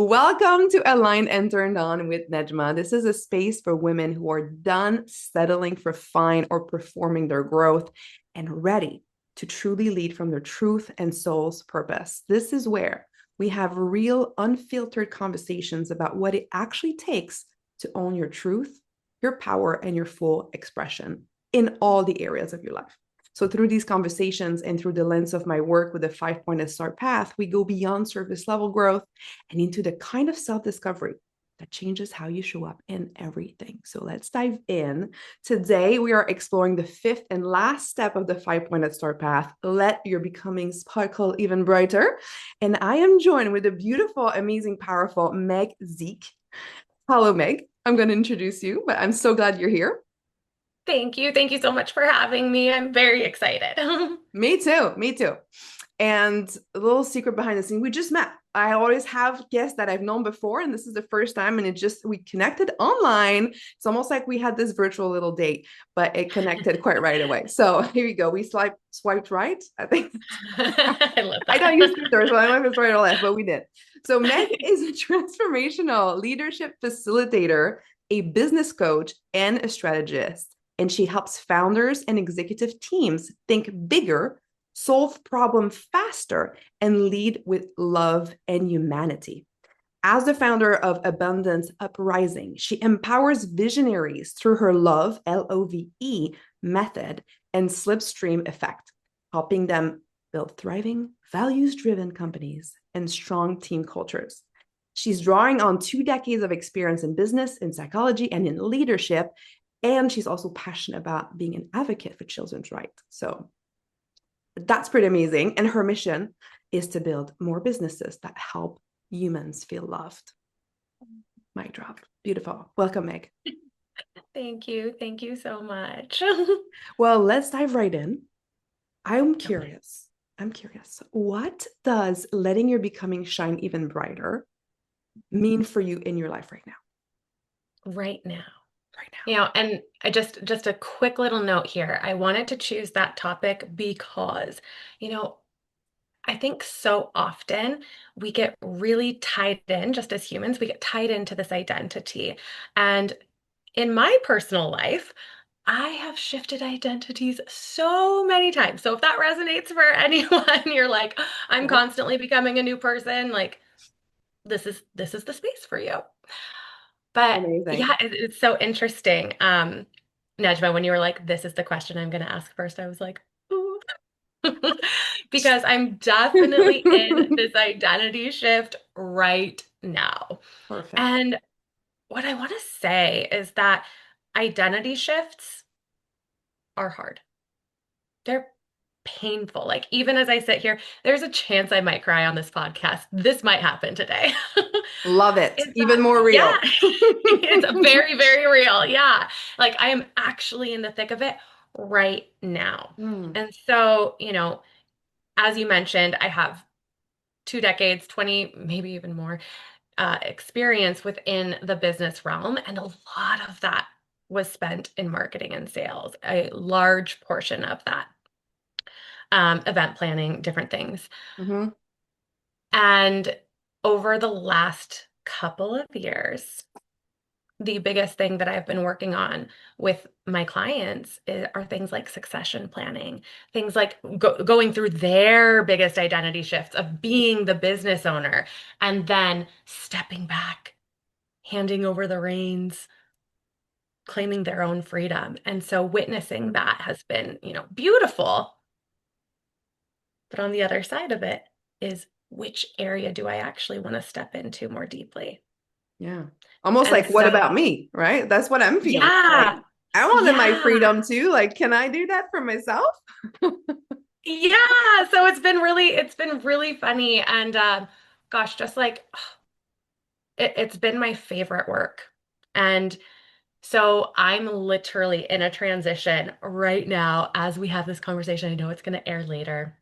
Welcome to Aligned and Turned On with Nedjma. This is a space for women who are done settling for fine or performing their growth and ready to truly lead from their truth and soul's purpose. This is where we have real, unfiltered conversations about what it actually takes to own your truth, your power, and your full expression in all the areas of your life. So through these conversations and through the lens of my work with the 5-pointed star path, we go beyond surface level growth and into the kind of self-discovery that changes how you show up in everything. So let's dive in. Today, we are exploring the fifth and last step of the 5-pointed star path. Let your becoming sparkle even brighter. And I am joined with the beautiful, amazing, powerful Meg Zeek. Hello, Meg. I'm going to introduce you, but I'm so glad you're here. Thank you. Thank you so much for having me. I'm very excited. Me too. Me too. And a little secret behind the scene, we just met. I always have guests that I've known before, and this is the first time, and we connected online. It's almost like we had this virtual little date, but it connected quite right away. So here we go. We swiped right, I think. I love I don't that. use Twitter, so I don't know if it's right or left, but we did. So Meg is a transformational leadership facilitator, a business coach, and a strategist. And she helps founders and executive teams think bigger, solve problems faster, and lead with love and humanity. As the founder of Abundance Uprising, she empowers visionaries through her LOVE method and Slipstream effect, helping them build thriving, values-driven companies and strong team cultures. She's drawing on 2 decades of experience in business, in psychology, and in leadership. And she's also passionate about being an advocate for children's rights. So that's pretty amazing. And her mission is to build more businesses that help humans feel loved. Mic drop. Beautiful. Welcome, Meg. Thank you. Thank you so much. Well, let's dive right in. I'm Okay. curious. I'm curious. What does letting your becoming shine even brighter mean for you in your life right now? Right now. Right And I just a quick little note here. I wanted to choose that topic because, you know, I think so often we get really tied in, just as humans, we get tied into this identity. And in my personal life, I have shifted identities so many times. So if that resonates for anyone, you're like, I'm now. constantly becoming a new person, like this is the space for you. But Amazing. yeah, it's so interesting. Nedjma, when you were like, this is the question I'm going to ask first, I was like, ooh. Because I'm definitely in this identity shift right now. Perfect. And what I want to say is that identity shifts are hard. They're painful. Like, even as I sit here, there's a chance I might cry on this podcast. This might happen today. Love it. Is Even that, more yeah, real. it's very, very real. Yeah. Like, I am actually in the thick of it right now. Mm, And so, as you mentioned, I have 2 decades, 20, maybe even more, experience within the business realm. And a lot of that was spent in marketing and sales, a large portion of that, event planning, different things. mhm. And over the last couple of years, the biggest thing that I've been working on with my clients are things like succession planning, things like going through their biggest identity shifts of being the business owner and then stepping back, handing over the reins, claiming their own freedom. And so witnessing that has been, beautiful. But on the other side of it is, which area do I actually want to step into more deeply? Yeah. Almost And like, what so, about me? Right? That's what I'm feeling. Like, yeah, I wanted my yeah. freedom too. Like, can I do that for myself? Yeah, so it's been really funny and gosh, just like it's been my favorite work. And so I'm literally in a transition right now as we have this conversation. I know it's going to air later,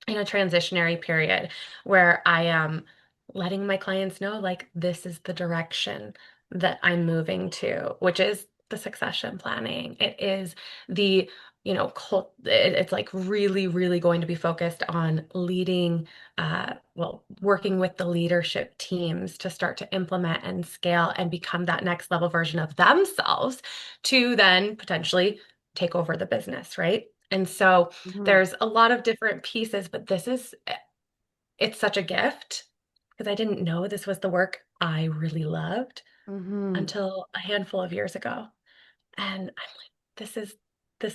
in a transitionary period where I am letting my clients know like this is the direction that I'm moving to, which is the succession planning. It is the it's like really, really going to be focused on leading, working with the leadership teams to start to implement and scale and become that next level version of themselves to then potentially take over the business, right? And so Mm-hmm. there's a lot of different pieces, but it's such a gift because I didn't know this was the work I really loved Mm-hmm. until a handful of years ago. And I'm like, this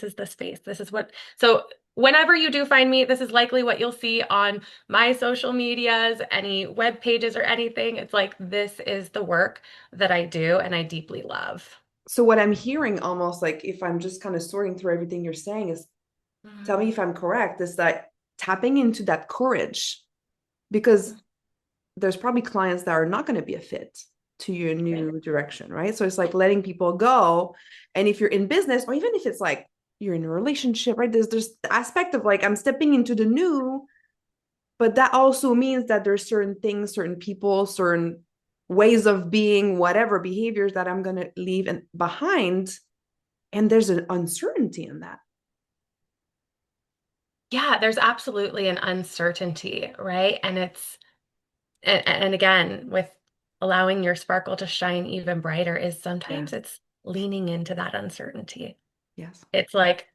is the space. This is what, so whenever you do find me, this is likely what you'll see on my social medias, any web pages or anything. It's like, this is the work that I do and I deeply love. So what I'm hearing, almost like if I'm just kind of sorting through everything you're saying, is, tell me Mm. if I'm correct, is that tapping into that courage, because there's probably clients that are not going to be a fit to your Right. new direction, right? So it's like letting people go. And if you're in business, or even if it's like you're in a relationship, right? There's the aspect of like, I'm stepping into the new, but that also means that there's certain things, certain people, certain ways of being, whatever behaviors that I'm going to leave behind. And there's an uncertainty in that. Yeah, there's absolutely an uncertainty, right? And again, with allowing your sparkle to shine even brighter is sometimes Yes. it's leaning into that uncertainty. Yes. It's like,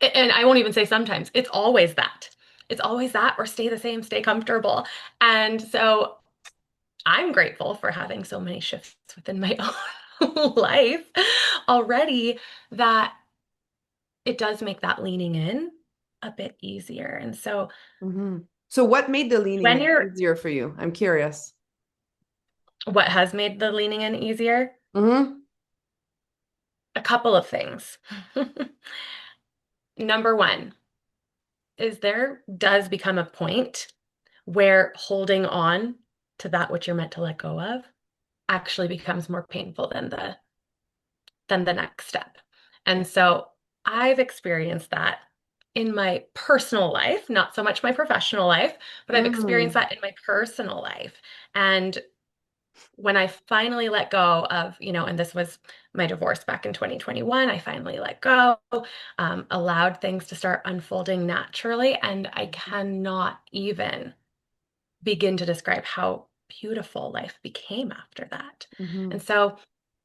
and I won't even say sometimes, it's always that. It's always that or stay the same, stay comfortable. And so I'm grateful for having so many shifts within my own life already that it does make that leaning in a bit easier. And so Mm-hmm. So what made the leaning when in you're, easier for you? I'm curious. what has made the leaning in easier? Mm-hmm. A couple of things. Number one is there does become a point where holding on to that which you're meant to let go of actually becomes more painful than the next step. And so I've experienced that in my personal life, not so much my professional life, but I've experienced Mm. that in my personal life. And when I finally let go of, and this was my divorce back in 2021, I finally let go, allowed things to start unfolding naturally. And I cannot even begin to describe how beautiful life became after that. Mm-hmm. And so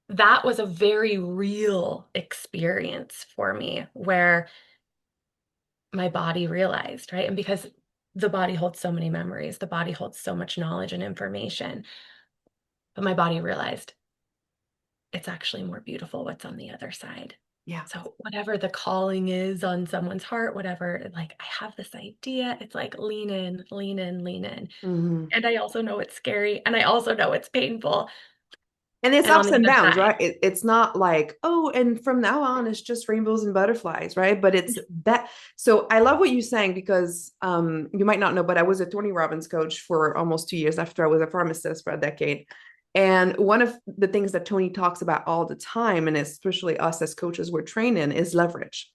that was a very real experience for me where my body realized, right? And because the body holds so many memories, the body holds so much knowledge and information, but my body realized it's actually more beautiful what's on the other side. Yeah. So whatever the calling is on someone's heart, whatever, like I have this idea, it's like lean in, lean in, lean in. Mm-hmm. And I also know it's scary and I also know it's painful. And it's And on ups the and other downs, side, right? It's not like, oh, and from now on, it's just rainbows and butterflies, right? But it's that. So I love what you're saying because you might not know, but I was a Tony Robbins coach for almost 2 years after I was a pharmacist for a decade. And one of the things that Tony talks about all the time, and especially us as coaches, we're trained in, is leverage.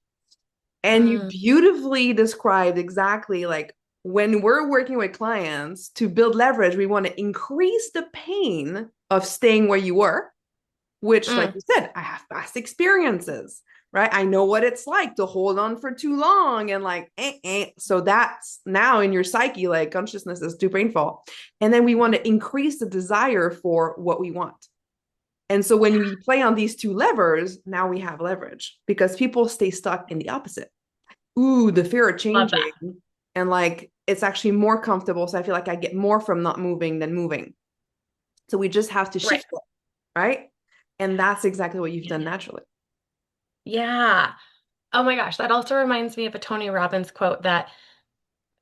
And you mm, beautifully described exactly like when we're working with clients to build leverage, we want to increase the pain of staying where you were, which, like mm, you said, I have past experiences, right? I know what it's like to hold on for too long and like, so that's now in your psyche, like consciousness is too painful. And then we want to increase the desire for what we want. And so when yeah, we play on these two levers, now we have leverage because people stay stuck in the opposite. Ooh, the fear of love that. changing. And like, it's actually more comfortable. So I feel like I get more from not moving than moving. So we just have to Right. shift it, right? And that's exactly what you've Yeah. done naturally. Yeah. Oh my gosh, that also reminds me of a Tony Robbins quote that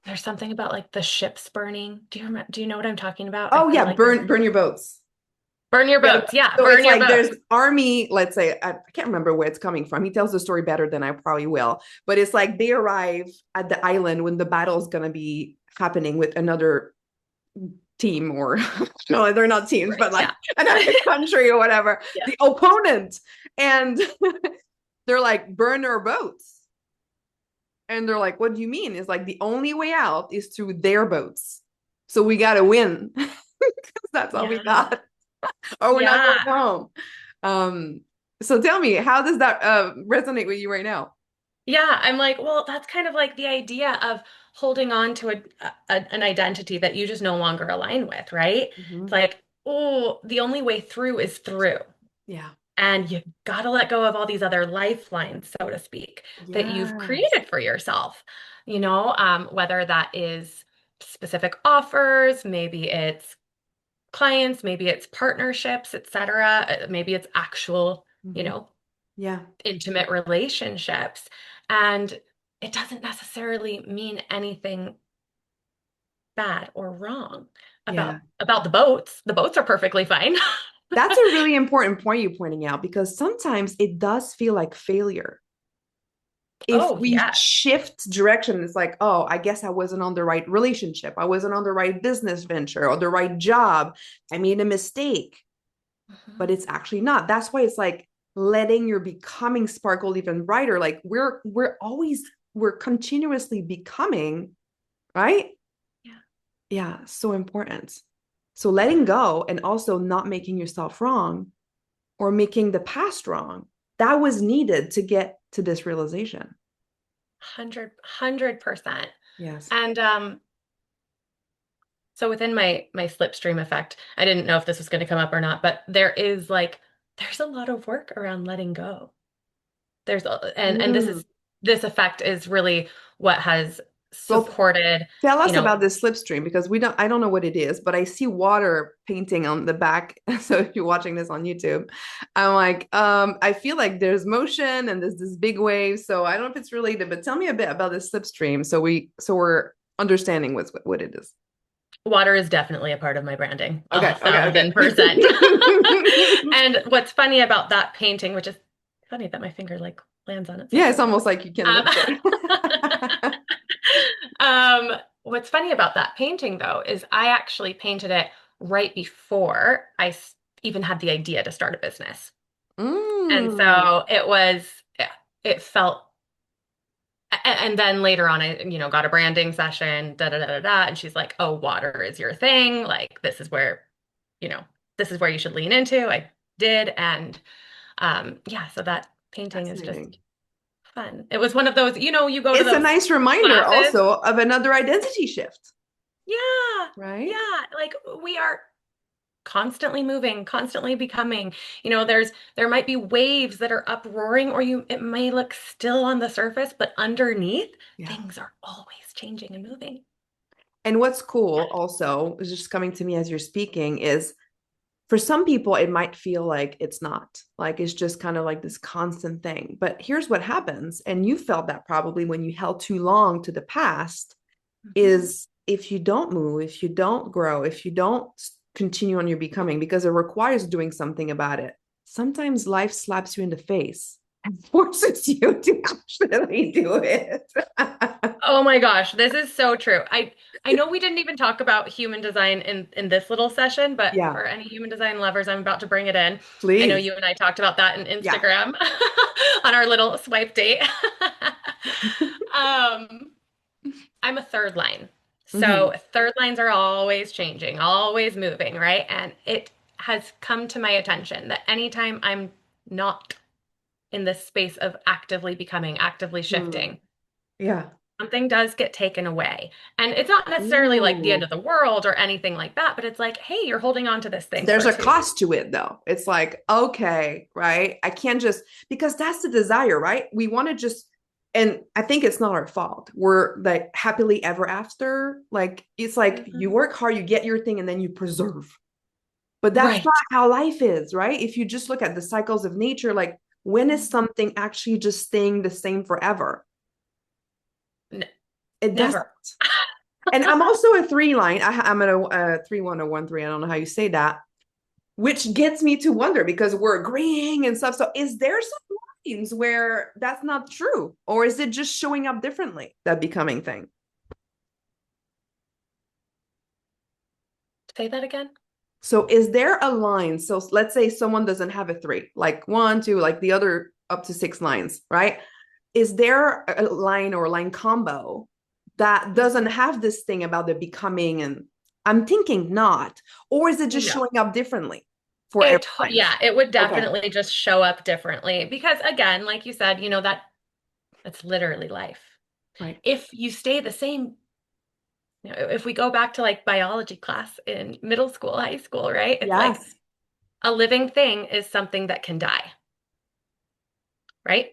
there's something about like the ships burning. Do you know what I'm talking about? I Oh feel yeah, like there's burn your boats. burn your Yeah. boats. Yeah, So it's burn your like boats. there's army, let's say, I can't remember where it's coming from. He tells the story better than I probably will. But it's like they arrive at the island when the battle's gonna be happening with another team or no, they're not teams, Right. but like Yeah. another country or whatever, Yeah. the opponent. And they're like, burn our boats. And they're like, what do you mean? It's like the only way out is through their boats. So we got to win because that's all we Yeah. got, or we're not Yeah. going home. Um, so tell me, how does that resonate with you right now? Yeah, I'm like, well, that's kind of like the idea of holding on to an identity that you just no longer align with, right? It's Mhm. like, oh, the only way through is through. Yeah. And you got to let go of all these other lifelines, so to speak, that you've Yes. created for yourself. Whether that is specific offers, maybe it's clients, maybe it's partnerships, etc. Maybe it's actual, Mhm. Yeah. intimate relationships. And it doesn't necessarily mean anything bad or wrong Yeah. about the boats. The boats are perfectly fine. That's a really important point you're pointing out because sometimes it does feel like failure. If Oh, we yes. shift direction, it's like, oh, I guess I wasn't on the right relationship. I wasn't on the right business venture or the right job. I made a mistake, but Mhm. it's actually not. That's why it's like letting your becoming sparkle even brighter. Like we're continuously becoming, right? Yeah. Yeah, so important. So letting go and also not making yourself wrong or making the past wrong, that was needed to get to this realization. 100%. Yes. And so within my slipstream effect, I didn't know if this was going to come up or not, but there's a lot of work around letting go. And Mm. this effect is really what has Well, supported, tell you us know, about this slipstream because I don't know what it is, but I see water painting on the back. So if you're watching this on YouTube, I'm like, I feel like there's motion and there's this big wave. So I don't know if it's related, but tell me a bit about this slipstream so we're understanding what it is. water is definitely a part of my branding, Okay, okay, 1,000%. okay. And what's funny about that painting, which is funny that my finger like lands on it so Yeah, it's perfectly. almost like you can Um, lift it. um, what's funny about that painting, though, is I actually painted it right before even had the idea to start a business. And Mm. so yeah, it felt, and then later on, got a branding session, da da da da da, and she's like, "Oh, water is your thing. Like, you know, this is where you should lean into." I did, and yeah, so that painting is Fascinating. just fun. It was one of those, you go to It's a those nice reminder classes. also of another identity shift, Yeah, right? yeah. Like we are constantly moving, constantly becoming. There might be waves that are uproaring, or it may look still on the surface, but underneath, Yeah. things are always changing and moving. And what's cool also is just coming to me as you're speaking is for some people, it might feel like it's not, like it's just kind of like this constant thing. But here's what happens. And you felt that probably when you held too long to the past Mhm. is if you don't move, if you don't grow, if you don't continue on your becoming, because it requires doing something about it, sometimes life slaps you in the face and forces you to actually do it. Oh my gosh, this is so true. I know we didn't even talk about human design in this little session, but Yeah, for any human design lovers, I'm about to bring it in. I know please. you and I talked about that in Yeah. Instagram on our little swipe date. Um, I'm a third line. Mm-hmm. So third lines are always changing, always moving, right? And it has come to my attention that anytime I'm not in this space of actively becoming, actively Mm. shifting, Yeah. something does get taken away. And it's not necessarily like the end Ooh. of the world or anything like that, but it's like, hey, you're holding on to this thing There's for a too. cost to it though. It's like, okay, right? I can't just because that's the desire, right? We want to just and I think it's not our fault. We're like happily ever after. Like it's like you Mhm. work hard, you get your thing, and then you preserve. But that's not Right. how life is, right? If you just look at the cycles of nature, like when is Mhm. something actually just staying the same forever? N It doesn't. Never. And I'm also a three line. I'm at a 3-1 or 1-3. I don't know how you say that, which gets me to wonder because we're agreeing and stuff. So is there some lines where that's not true? Or is it just showing up differently, that becoming thing? Say that again. So is there a line? So let's say someone doesn't have a three, like 1, 2, like the other up to 6 lines, right? Is there a line or line combo that doesn't Mhm. have this thing about the becoming? And I'm thinking not. Or is it just No. showing up differently for every line? Yeah, it would Okay. definitely just show up differently because again, like you said, that It's literally life. Right. If you stay the same, if we go back to like biology class in middle school, high school, right? It's like Yes. a living thing is something that can die, right?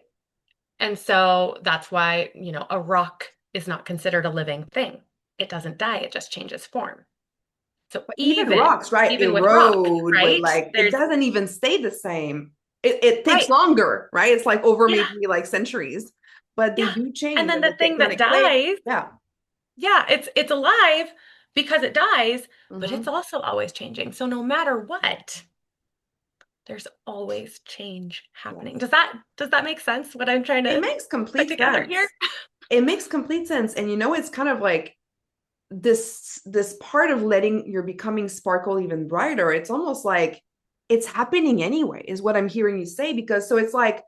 And so that's why, a rock is not considered a living thing. It doesn't die, it just changes form. So But even even rocks, right, even with rock, erode with right? like it There's doesn't even stay the same. It takes right. longer, right? It's like over Yeah. maybe like centuries, but they Yeah. do And change then and the they thing when that it clicks. dies, Yeah. yeah, it's alive because it dies, but it's Hmm. also always changing. So no matter what, there's always change happening. Yes. Does that make sense what I'm trying It to makes put complete together here? sense. It makes complete sense. And it's kind of like this part of letting your becoming sparkle even brighter. It's almost like it's happening anyway, is what I'm hearing you say. Because so it's like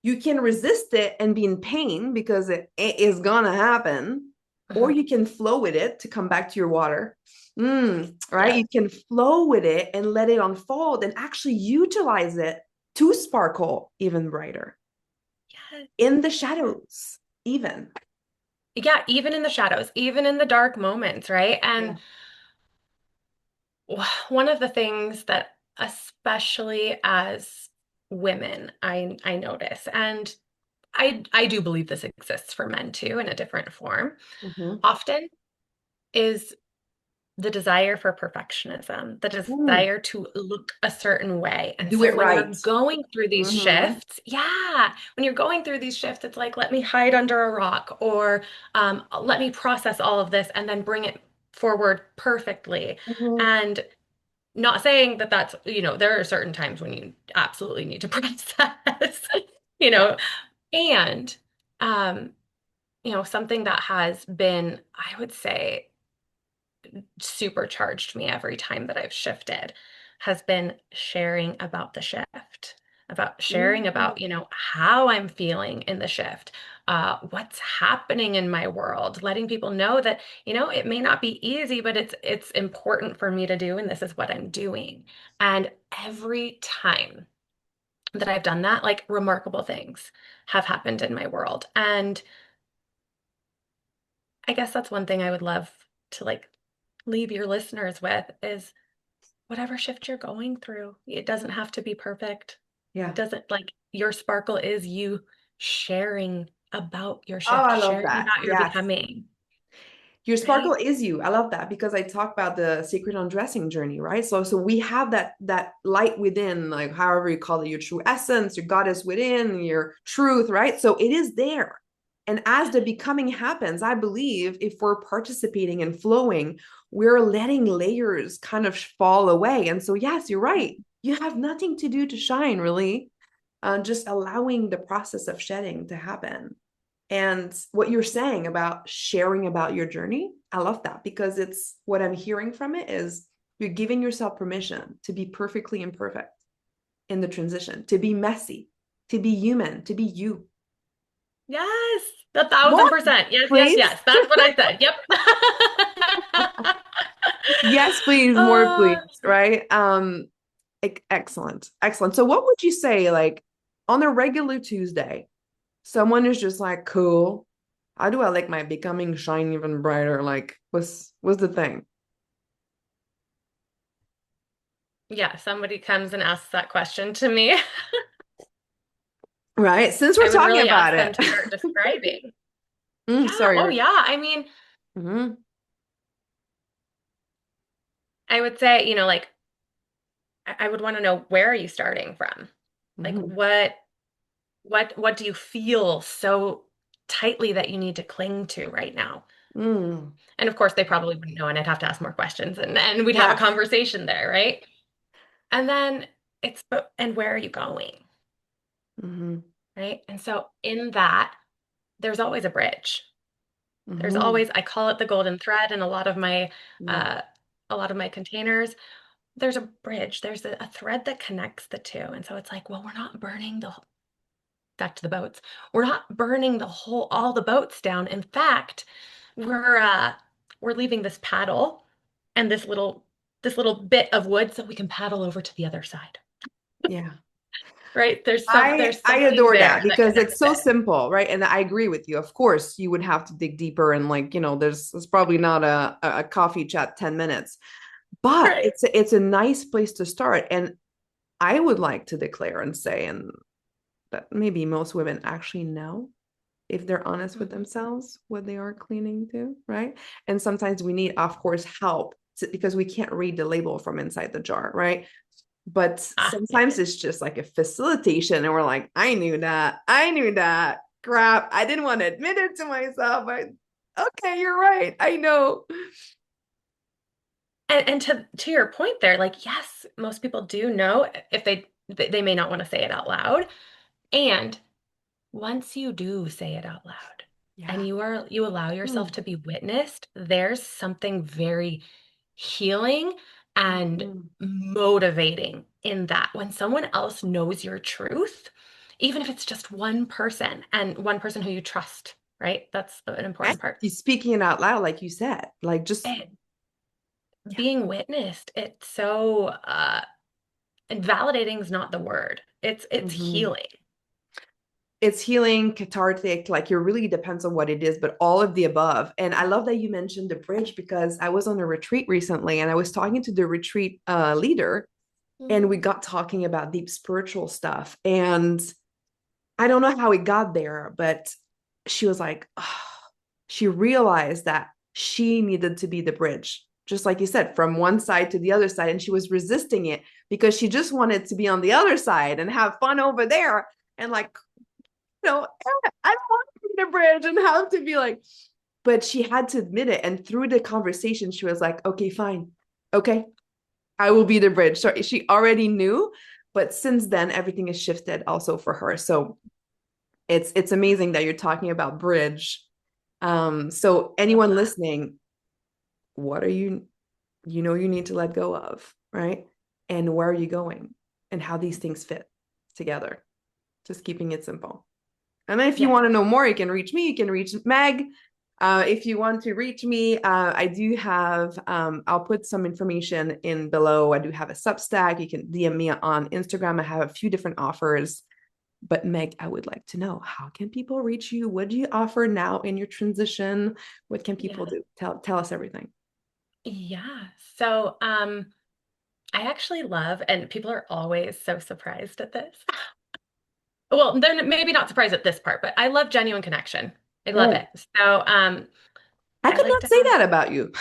you can resist it and be in pain because it is gonna happen, or Mhm. you can flow with it to come back to your water. Right? Yes. You can flow with it and let it unfold and actually utilize it to sparkle even brighter Yes. in the shadows, even. Yeah, even in the shadows, even in the dark moments, right? Yeah. And one of the things that especially as women, I notice, and I do believe this exists for men too in a different form, Mm-hmm. often is the desire for perfectionism, the desire to look a certain way. And Do so it when you're right. going through these Mm-hmm. shifts, yeah, when you're going through these shifts, it's like, let me hide under a rock or let me process all of this and then bring it forward perfectly. Mm-hmm. And not saying that there are certain times when you absolutely need to process, you Yeah. know, and, um, something that has been, I would say, supercharged me every time that I've shifted has been sharing about the shift, about sharing about, Mm. how I'm feeling in the shift, what's happening in my world, letting people know that, it may not be easy, but it's important for me to do, and this is what I'm doing. And every time that I've done that, like remarkable things have happened in my world. And I guess that's one thing I would love to like leave your listeners with is whatever shift you're going through, it doesn't have to be perfect. It Yeah. doesn't like your sparkle is you sharing about your Oh, shift, I love sharing that. about your Yes. becoming, Your sparkle right? is you. I love that because I talk about the secret undressing journey, right? So we have that light within, like however you call it, your true essence, your goddess within, your truth, right? So it is there. And as the becoming happens, I believe if we're participating and flowing, we're letting layers kind of fall away. And so, yes, you're right. You have nothing to do to shine, really. Just allowing the process of shedding to happen. And what you're saying about sharing about your journey, I love that because it's what I'm hearing from it is you're giving yourself permission to be perfectly imperfect in the transition, to be messy, to be human, to be you. Yes, a More, thousand percent. Yes, yes, please. yes. That's what I said. Yep. Yes, please, more, uh, please. Right. Excellent. Excellent. So what would you say, like on a regular Tuesday, someone is just like, cool. How do I like my becoming shine even brighter? Like, what's the thing? yeah, somebody comes and asks that question to me. Right. Since we're I would talking really about ask them it. to start describing. Yeah. Sorry. Oh, yeah. I mean, Mm-hmm. I would say, like, I would want to know where are you starting from? Like, Mm-hmm. what do you feel so tightly that you need to cling to right now? Mm. And of course, they probably wouldn't know, and I'd have to ask more questions, and we'd have a Yes. conversation there, right? And then and where are you going, Mm-hmm. right? And so in that, there's always a bridge. There's Mm-hmm. always, I call it the golden thread in Yeah. uh, a lot of my containers. There's a bridge. There's a thread that connects the two. And so it's like, well, we're not burning back to the boats. We're not burning all the boats down. In fact, we're uh we're leaving this paddle and this little bit of wood so we can paddle over to the other side. Yeah. Right? I There's I something adore there that that because it's connects so it. simple, right? And I agree with you. Of course, you would have to dig deeper and like, there's probably not a coffee chat 10 minutes, but Right. it's a nice place to start. And I would like to declare and say, and that maybe most women actually know if they're honest with Mhm. themselves what they are cleaning to, right? And sometimes we need, of course, help because we can't read the label from inside the jar, right? But Ah, yeah. sometimes it's just like a facilitation, and we're like, I knew that. Crap, I didn't want to admit it to myself. Okay, you're right. I know. And to your point there, like, yes, most people do know if they may not want to say it out loud. And once you do say it out loud and Yeah. you allow yourself Mm. to be witnessed, there's something very healing and Mhm. motivating in that. When someone else knows your truth, even if it's just one person and one person who you trust, right? That's an And important part. you speaking it out loud, like you said, like just It, yeah. being witnessed, it's so and validating is not the word. It's Mhm. healing. It's healing, cathartic, like it really depends on what it is, but all of the above. And I love that you mentioned the bridge because I was on a retreat recently and I was talking to the retreat leader, and we Mhm. got talking about deep spiritual stuff. And I don't know how it got there, but she was like, oh, she realized that she needed to be the bridge, just like you said, from one side to the other side. And she was resisting it because she just wanted to be on the other side and have fun over there. And like, I don't want to be the bridge and have to be like, but she had to admit it. And through the conversation, she was like, okay, fine. Okay, I will be the bridge. So she already knew, but since then, everything has shifted also for her. So it's amazing that you're talking about bridge. So Love anyone that. listening, what are you need to let go of, right? And where are you going and how these things fit together? Just keeping it simple. And then if you Yes. want to know more, you can reach me. You can reach Meg. If you want to reach me, I do have, I'll put some information in below. I do have a Substack. You can DM me on Instagram. I have a few different offers. But Meg, I would like to know, how can people reach you? What do you offer now in your transition? What can people Yeah. do? Tell us everything. Yeah. So, I actually love, and people are always so surprised at this. Well, they're maybe not surprised at this part, but I love genuine connection. I love it. Oh, So, I I could like not to say have, that about you.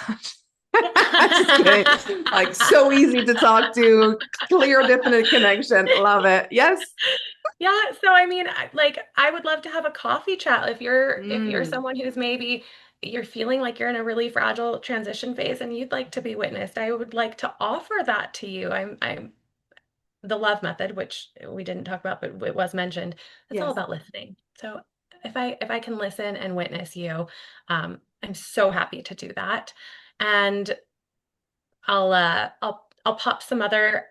Just kidding. Like so easy to talk to, clear, definite connection. Love it. Yes. yeah. So, I mean, I would love to have a coffee chat if you're Mm, someone who's maybe you're feeling like you're in a really fragile transition phase and you'd like to be witnessed. I would like to offer that to you. I'm the love method, which we didn't talk about, but it was mentioned. It's all yes. about listening. So if I can listen and witness you, I'm so happy to do that. And I'll pop some other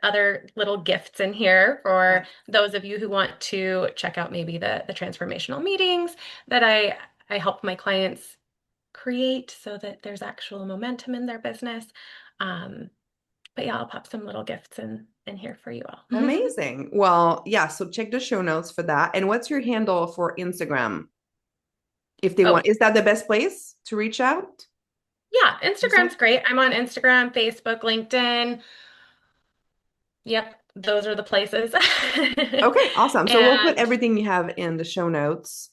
little gifts in here for Yes. those of you who want to check out maybe the transformational meetings that I help my clients create so that there's actual momentum in their business. Um, but yeah, I'll pop some little gifts in here for you all. Amazing. Well, yeah. So check the show notes for that. And what's your handle for Instagram? If they want, Oh, is that the best place to reach out? yeah, You said? Instagram's great. I'm on Instagram, Facebook, LinkedIn. Yep, those are the places. Okay, awesome. So we'll put And everything you have in the show notes.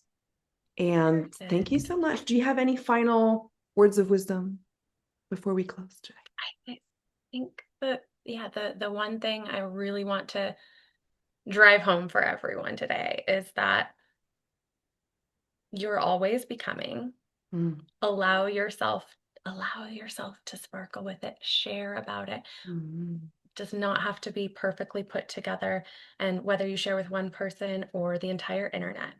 And thank you perfect. so much. Do you have any final words of wisdom before we close today? I think that yeah, the one thing I really want to drive home for everyone today is that you're always becoming. Mm, Allow yourself to sparkle with it, share about it. mm, Does not have to be perfectly put together. And whether you share with one person or the entire internet,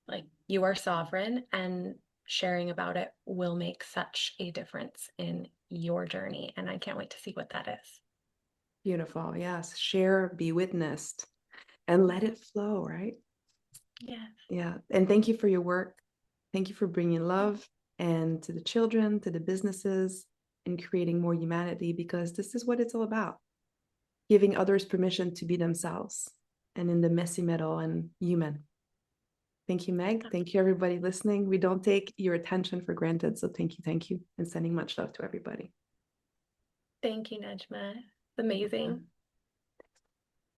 like you are sovereign and sharing about it will make such a difference in your journey. And I can't wait to see what that is. beautiful. Yes. Share, be witnessed, and let Yeah. it flow, right? Yeah. Yeah. And thank you for your work. Thank you for bringing love and to the children, to the businesses, and creating more humanity because this is what it's all about, giving others permission to be themselves and in the messy middle and human. Thank you, Meg. Thank you, everybody listening. We don't take your attention for granted. So thank you, and sending much love to everybody. Thank you, Nedjma. Amazing.